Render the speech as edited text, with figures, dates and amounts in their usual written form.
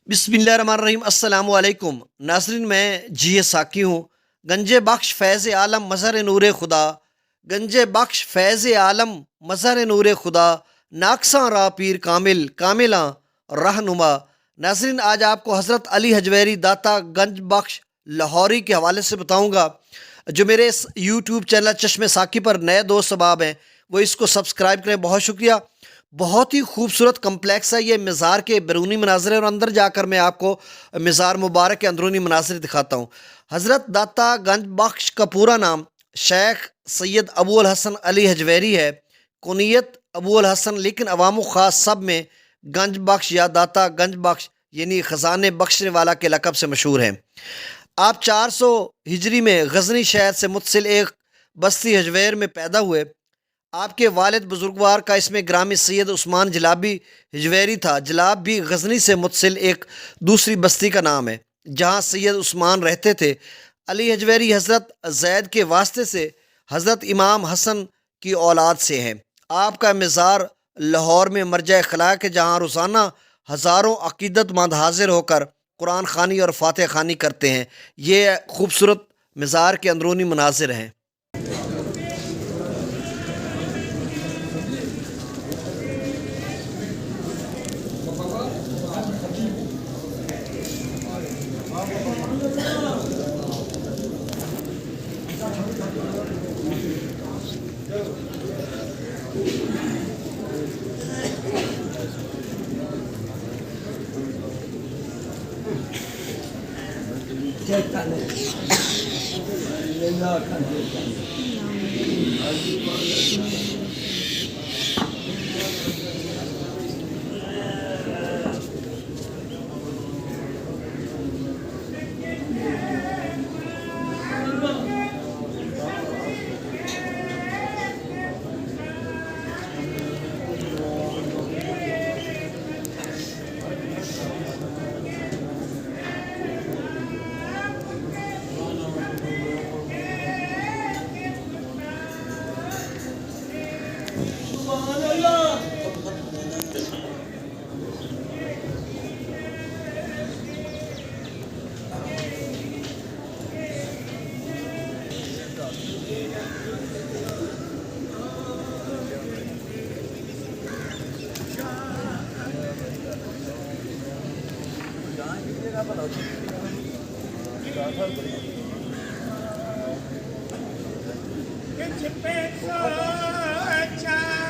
बिस्मिल्लाहिर्रहमानिर्रहीम अस्सलाम वालेकुम नाज़रीन, मैं जी साकी हूँ। गंजे बख्श फैज़ आलम मज़हर नूर खुदा, गंजे बख्श फैज़ आलम मज़हर नूर खुदा, नाकसा रा पीर कामिल कामिला रहनुमा। नाज़रीन, आज आपको हज़रत अली हजवेरी दाता गंज बख्श लाहौरी के हवाले से बताऊँगा। जो मेरे इस यूट्यूब चैनल चश्मे साकी पर नए दोस्त सबाब हैं, वो इसको सब्सक्राइब करें। बहुत शुक्रिया। बहुत ही खूबसूरत कम्प्लेक्स है ये। मज़ार के बैरूनी मनाजर और अंदर जाकर मैं आपको मज़ार मुबारक के अंदरूनी मनाजर दिखाता हूँ। हज़रत दाता गंज बख्श का पूरा नाम शेख सैयद अबू अल हसन अली हजवेरी है। कुनियत अबू अल हसन, लेकिन अवाम ख़ास सब में गंज बख्श या दाता गंज बख्श यानी ख़जाने बख्शने वाला के लक़ब से मशहूर हैं। आप 400 हिजरी में गजनी शहर से मुतसिल एक बस्ती हजवेर में पैदा हुए। आपके वालिद बुजुर्गवार का इसमें ग्रामी सैयद उस्मान जलाबी हिजवेरी था। जलाब भी गजनी से मुतसिल एक दूसरी बस्ती का नाम है जहाँ सैयद उस्मान रहते थे। अली हजवेरी हज़रत जैद के वास्ते से हज़रत इमाम हसन की औलाद से हैं। आपका मज़ार लाहौर में मरजा अखलाक है, जहाँ रोज़ाना हज़ारों अकीदतमंद हाजिर होकर कुरान खानी और फातह खानी करते हैं। ये खूबसूरत मज़ार के अंदरूनी मनाजिर हैं। Get your pants on, child.